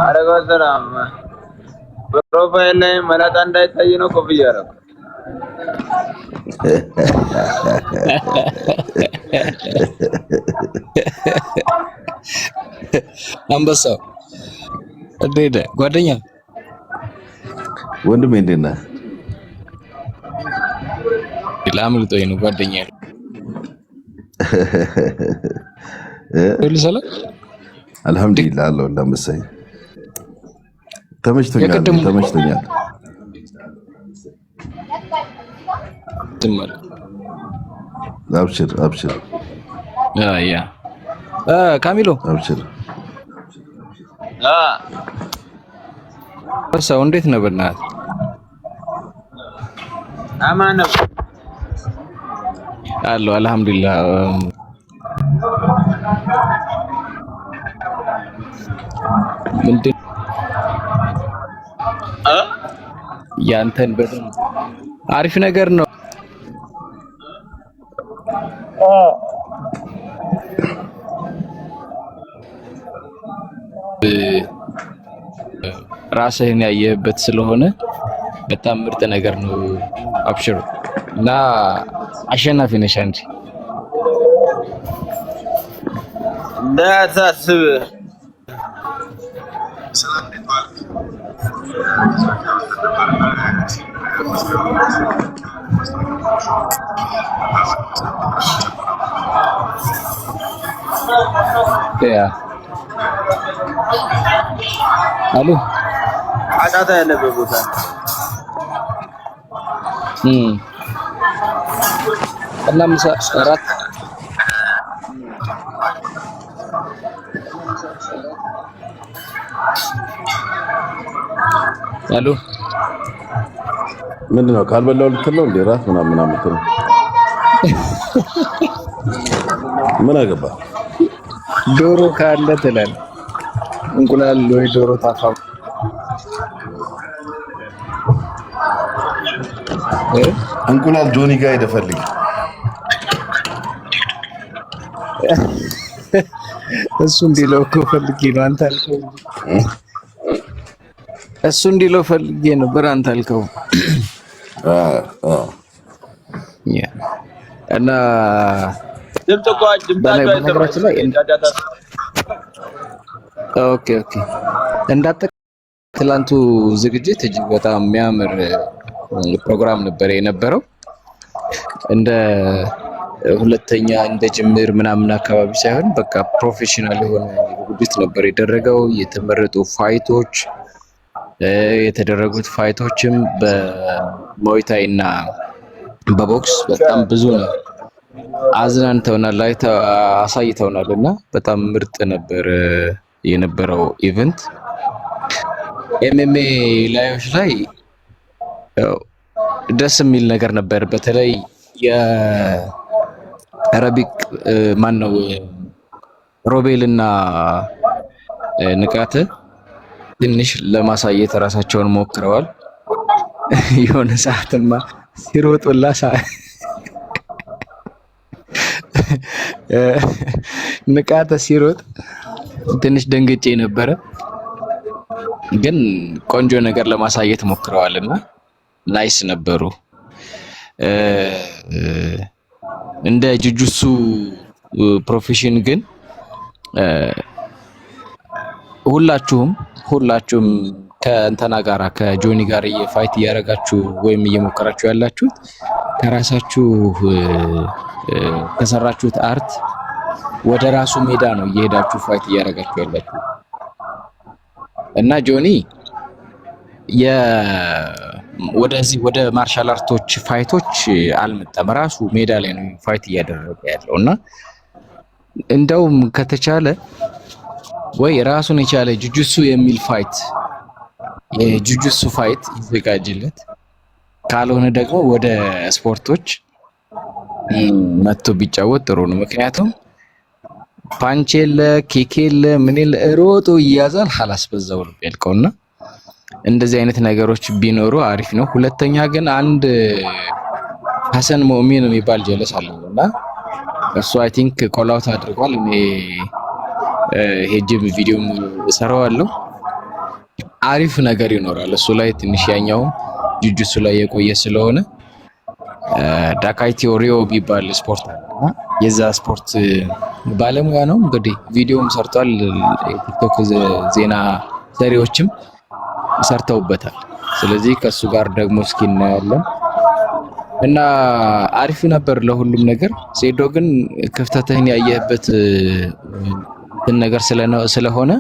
አረጋው ሰላም ፕሮፋይል ላይ መላጣ እንዳይታይ ነው ኮፍያ ያደረኩ። አንበሳው እንዴት ጓደኛ ወንድሜ እንዴት ነህ? ላምልጦኝ ነው ጓደኛ ሁሉ ሰላም አልሐምዱሊላህ አለው ለምሳይ ተመችቶኛል። ትመል አብሽር ያ ካሚሎ አብሽር ሰው እንዴት ነው በእናትህ? አማን ነው አለው አልሐምዱሊላህ። ምንድን ያንተን በደም አሪፍ ነገር ነው። ራስህን ያየህበት ስለሆነ በጣም ምርጥ ነገር ነው። አብሽሩ እና አሸናፊ ነሽ አንቺ እንዳታስብ። ያ አሉ አጫታ ያለበት ቦታ እና ምሳ እራት አሉ ምንድነው ካልበላው ልትል ነው እንዴ? ራት ምናምን ነው ምን አገባ? ዶሮ ካለ ትላለህ። እንቁላል ወይ ዶሮ ታፋው እንቁላል ጆኒ ጋር ሄደፈልግ እሱ እንዲለው እኮ ፈልጌ ነው። አንተ አልከው እሱ እንዲለው ፈልጌ ነበር። አንተ አልከው እና በነገራችን ላይ ኦኬ ትላንቱ ዝግጅት እጅግ በጣም የሚያምር ፕሮግራም ነበር የነበረው። እንደ ሁለተኛ እንደ ጅምር ምናምን አካባቢ ሳይሆን በቃ ፕሮፌሽናል የሆነ ዝግጅት ነበር የደረገው። የተመረጡ ፋይቶች የተደረጉት ፋይቶችም በሞይታይ እና በቦክስ በጣም ብዙ ነው አዝናንተውናል፣ አሳይተውናል እና በጣም ምርጥ ነበር የነበረው ኢቨንት። ኤምኤምኤ ላዮች ላይ ደስ የሚል ነገር ነበር። በተለይ የአረቢክ ማን ነው ሮቤልና ንቃት ትንሽ ለማሳየት ራሳቸውን ሞክረዋል። የሆነ ሰዓትማ ሲሮጡላ ንቃት ሲሮጥ ትንሽ ደንግጬ ነበረ፣ ግን ቆንጆ ነገር ለማሳየት ሞክረዋልና ናይስ ነበሩ። እንደ ጁጁሱ ፕሮፌሽን ግን ሁላችሁም ከእንተና ጋራ ከጆኒ ጋር ፋይት እያደረጋችሁ ወይም እየሞከራችሁ ያላችሁት ከራሳችሁ ከሰራችሁት አርት ወደ ራሱ ሜዳ ነው እየሄዳችሁ ፋይት እያደረጋችሁ ያላችሁ እና ጆኒ ወደዚህ ወደ ማርሻል አርቶች ፋይቶች አልመጣም። ራሱ ሜዳ ላይ ነው ፋይት እያደረገ ያለው እና እንደውም ከተቻለ ወይ ራሱን የቻለ ጁጁሱ የሚል ፋይት የጁጁሱ ፋይት ይዘጋጅለት፣ ካልሆነ ደግሞ ወደ ስፖርቶች መጥቶ ቢጫወት ጥሩ ነው። ምክንያቱም ፓንች የለ ኬክ የለ ምን የለ ሮጦ ይያዛል ሐላስ በዛው ነው ያልቀውና እንደዚህ አይነት ነገሮች ቢኖሩ አሪፍ ነው። ሁለተኛ ግን አንድ ሐሰን ሙእሚን የሚባል ጀለስ አለና እሱ አይ ቲንክ ኮል አውት አድርጓል። እኔ ሄጅም ቪዲዮም እሰራዋለሁ። አሪፍ ነገር ይኖራል እሱ ላይ ትንሽ ያኛው ጁጁሱ ላይ የቆየ ስለሆነ ዳካይቲ ኦሪዮ ቢባል ስፖርት አለና የዛ ስፖርት ባለሙያ ነው እንግዲህ ቪዲዮም ሰርቷል። ቲክቶክ ዜና ሰሪዎችም ሰርተውበታል። ስለዚህ ከሱ ጋር ደግሞ እስኪ እናያለን እና አሪፍ ነበር ለሁሉም ነገር። ሴዶ ግን ክፍተትህን ያየህበት ነገር ስለሆነ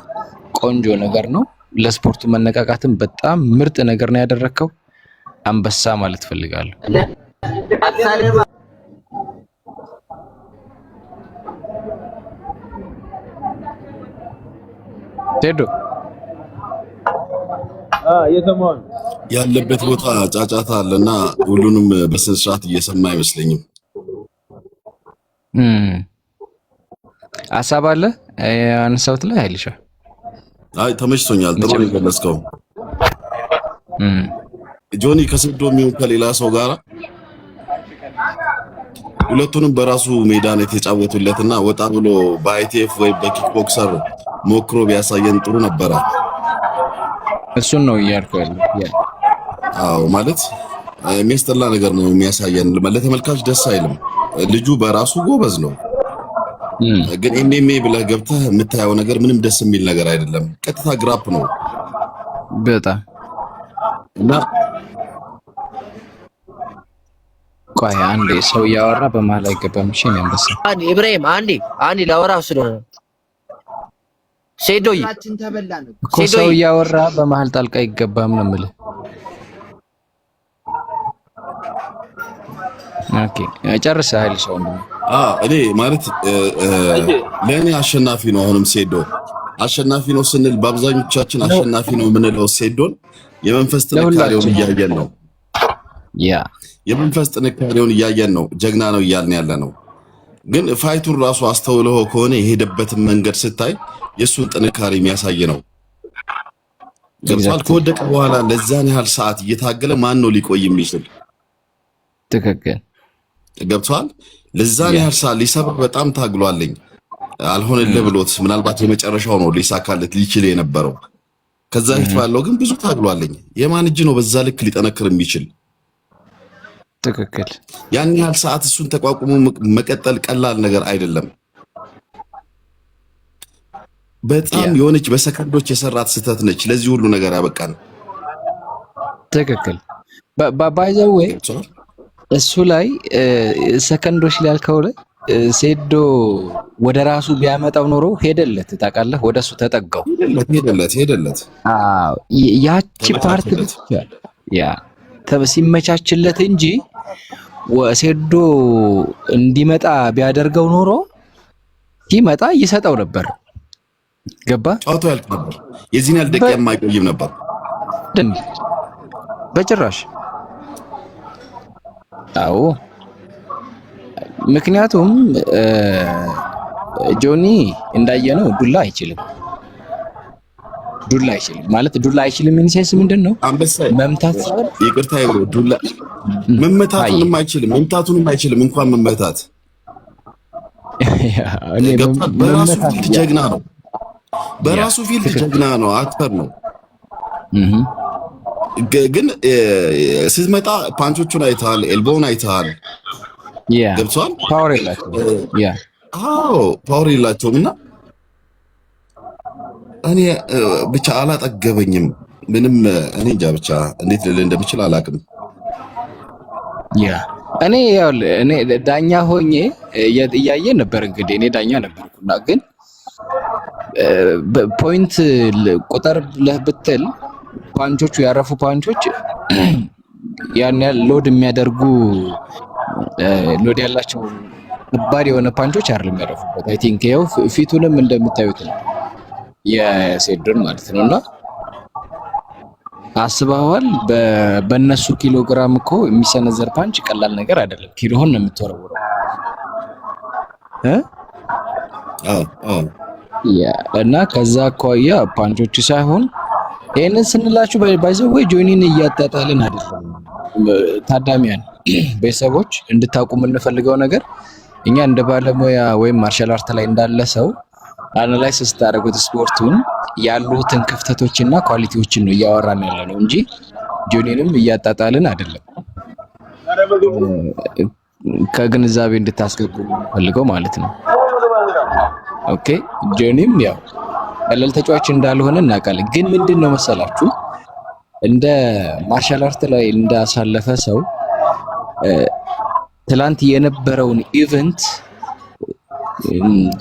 ቆንጆ ነገር ነው። ለስፖርቱ መነቃቃትም በጣም ምርጥ ነገር ነው ያደረከው። አንበሳ ማለት ፈልጋለሁ። ሴዶ እየሰማሁ ነው። ያለበት ቦታ ጫጫታ አለና ሁሉንም በስነ ስርዓት እየሰማ አይመስለኝም። ሀሳብ አለ አንሳውት ላይ አይልሻ። አይ ተመችቶኛል። ጥሩ ነው የገለጽከው። ጆኒ ከሴዶ የሚሆን ከሌላ ሰው ጋር ሁለቱንም በራሱ ሜዳ ነው የተጫወቱለትና ወጣ ብሎ በአይቲኤፍ ወይ በኪክቦክሰር ሞክሮ ቢያሳየን ጥሩ ነበረ። እሱን ነው እያልኩ ያለው። አዎ ማለት የሚያስጠላ ነገር ነው የሚያሳየን። ለተመልካች ደስ አይልም። ልጁ በራሱ ጎበዝ ነው፣ ግን ኤምኤምኤ ብለህ ገብተህ የምታየው ነገር ምንም ደስ የሚል ነገር አይደለም። ቀጥታ ግራፕ ነው በጣም እና ቆይ አንዴ ሰው እያወራ በመሀል አይገባም። እሺ ነው አንበሳ አንዴ ኢብራሂም አንዴ ላወራ ስለሆነ ሴዶይ እኮ ሰው እያወራ በመሀል ጣልቃ አይገባም ነው የምልህ። ኦኬ ጨርሰሃል። ሰው እኔ ማለት ለእኔ አሸናፊ ነው። አሁንም ሴዶ አሸናፊ ነው ስንል በአብዛኞቻችን አሸናፊ ነው የምንለው ሴዶን የመንፈስ ጥንካሬውን እያየን ነው። የመንፈስ ጥንካሬውን እያየን ነው። ጀግና ነው እያልን ያለ ነው። ግን ፋይቱን ራሱ አስተውለው ከሆነ የሄደበትን መንገድ ስታይ የሱን ጥንካሬ የሚያሳይ ነው። ገብቷል። ከወደቀ በኋላ ለዛን ያህል ሰዓት እየታገለ ማን ነው ሊቆይ የሚችል? ትክክል። ገብቷል። ለዛን ያህል ሰዓት ሊሰብር በጣም ታግሏልኝ። አልሆነልህ ብሎት ምናልባት የመጨረሻው ነው ሊሳካለት ሊችል የነበረው። ከዛ ፊት ባለው ግን ብዙ ታግሏልኝ። የማን እጅ ነው በዛ ልክ ሊጠነክር የሚችል? ትክክል። ያን ያህል ሰዓት እሱን ተቋቁሞ መቀጠል ቀላል ነገር አይደለም። በጣም የሆነች በሰከንዶች የሰራት ስህተት ነች ለዚህ ሁሉ ነገር ያበቃን። ትክክል። ባይዘው ወይ እሱ ላይ ሰከንዶች ላይ ያልከው ላይ ሴዶ ወደ ራሱ ቢያመጣው ኖሮ ሄደለት፣ ታውቃለህ፣ ወደሱ ተጠጋው። ሄደለት። አዎ ያቺ ፓርት ያ ሲመቻችለት እንጂ ሴዶ እንዲመጣ ቢያደርገው ኖሮ ሲመጣ ይሰጠው ነበር። ገባ? ጫውታው ያልቅ ነበር። የዚህን ያህል ደቂቃ የማይቆይም ነበር በጭራሽ። አዎ ምክንያቱም ጆኒ እንዳየነው ዱላ አይችልም ማለት ዱላ አይችልም። ኢንሴንስ ምንድነው? መምታት ይቅርታ ይብሮ ዱላ መመታቱንም አይችልም፣ መምታቱንም አይችልም። እንኳን መመታት በራሱ ፊልድ ጀግና ነው። በራሱ ፊልድ ጀግና ነው። አክተር ነው። ግን ስትመጣ ፓንቾቹን አይተሃል፣ ኤልቦውን አይተሃል። ገብቷል። ፓወር የላቸውም። አዎ ፓወር የላቸውም። እና እኔ ብቻ አላጠገበኝም ምንም። እኔ እንጃ ብቻ እንዴት ልል እንደምችል አላውቅም። እኔ ዳኛ ሆኜ እያየን ነበር። እንግዲህ እኔ ዳኛ ነበርኩና ግን ፖይንት ቁጥር ብለህ ብትል ፓንቾቹ ያረፉ ፓንቾች ያን ያህል ሎድ የሚያደርጉ ሎድ ያላቸው ከባድ የሆነ ፓንቾች አይደለም ያረፉበት። አይ ቲንክ ይኸው ፊቱንም እንደምታዩት ነው የሴዶን ማለት ነውና አስበዋል። በእነሱ ኪሎግራም እኮ የሚሰነዘር ፓንች ቀላል ነገር አይደለም። ኪሎውን ነው የምትወረውረው እና ከዛ አኳያ ፓንቾቹ ሳይሆን ይሄንን ስንላችሁ ባይዘው ወይ ጆኒን እያጣጣልን አይደለም። ታዳሚያን ቤተሰቦች እንድታውቁ የምንፈልገው ነገር እኛ እንደ ባለሙያ ወይም ማርሻል አርት ላይ እንዳለ ሰው አናላይዝ ስታደርጉት ስፖርቱን ያሉትን ክፍተቶችና ኳሊቲዎችን ነው እያወራን ያለ ነው እንጂ ጆኒንም እያጣጣልን አይደለም። ከግንዛቤ እንድታስገቡ ፈልገው ማለት ነው። ኦኬ ጆኒም ያው ቀለል ተጫዋች እንዳልሆነ እናውቃለን። ግን ምንድነው መሰላችሁ እንደ ማርሻል አርት ላይ እንዳሳለፈ ሰው ትላንት የነበረውን ኢቨንት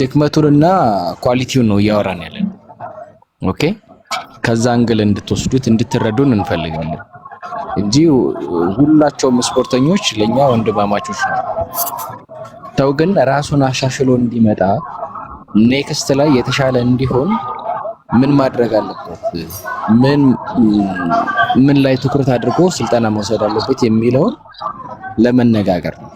ድክመቱንና ኳሊቲውን ነው እያወራን ያለን። ኦኬ ከዛ አንግል እንድትወስዱት እንድትረዱን እንፈልጋለን እንጂ ሁላቸውም ስፖርተኞች ለኛ ወንድማማቾች ነው። ሰው ግን ራሱን አሻሽሎ እንዲመጣ ኔክስት ላይ የተሻለ እንዲሆን ምን ማድረግ አለበት፣ ምን ላይ ትኩረት አድርጎ ስልጠና መውሰድ አለበት የሚለውን ለመነጋገር ነው።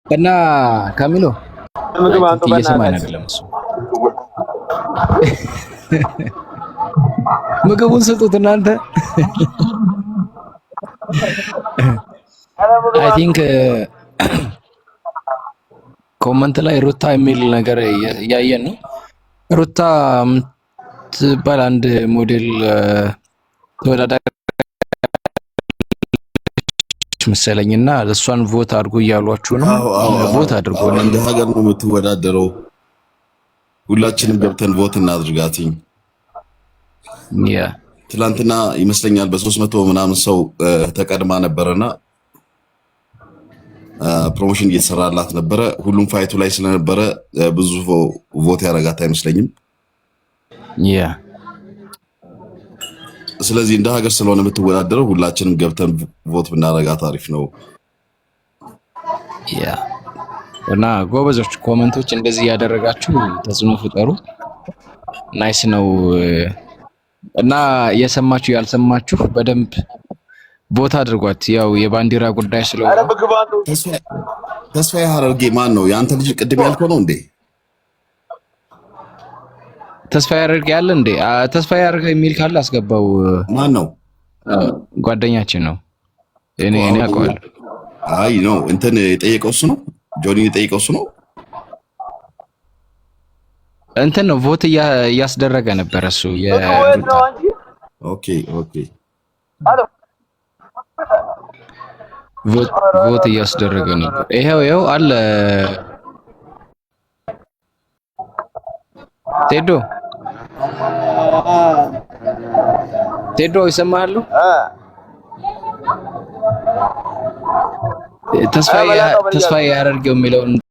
እና ካሚሎ እየሰማን አይደለም እሱ ምግቡን ስጡት እናንተ። አይ ቲንክ ኮመንት ላይ ሩታ የሚል ነገር እያየን ነው። ሩታ የምትባል አንድ ሞዴል ተወዳዳሪ መሰለኝና እሷን ቮት አድርጎ እያሏችሁ ነው። ቮት አድርጎ እንደ ሀገር ነው የምትወዳደረው። ሁላችንም ገብተን ቮት እናድርጋትኝ። ያ ትላንትና ይመስለኛል በ300 ምናምን ሰው ተቀድማ ነበረና ፕሮሞሽን እየተሰራላት ነበረ። ሁሉም ፋይቱ ላይ ስለነበረ ብዙ ቮት ያረጋት አይመስለኝም። ያ ስለዚህ እንደ ሀገር ስለሆነ የምትወዳደረው ሁላችንም ገብተን ቮት ብናረጋት አሪፍ ነው። ያ እና ጎበዞች ኮሜንቶች እንደዚህ ያደረጋችሁ ተጽዕኖ ፍጠሩ። ናይስ ነው። እና የሰማችሁ ያልሰማችሁ በደንብ ቦታ አድርጓት። ያው የባንዲራ ጉዳይ ስለሆነ ተስፋዬ ሀረርጌ ማን ነው? የአንተ ልጅ ቅድም ያልከው ነው እንዴ? ተስፋዬ ሀረርጌ ያለ እንዴ? ተስፋዬ ሀረርጌ የሚል ካለ አስገባው። ማን ነው? ጓደኛችን ነው። እኔ አውቀዋለሁ። አይ ነው እንትን የጠየቀው እሱ ነው። ጆኒ የጠየቀው እሱ ነው። እንትን ነው ቮት እያስደረገ ነበር እሱ ኦኬ ቮት እያስደረገ ነበር። ይሄው አለ ቴዶ ይሰማሉ። ተስፋዬ ሀረርጌው የሚለውን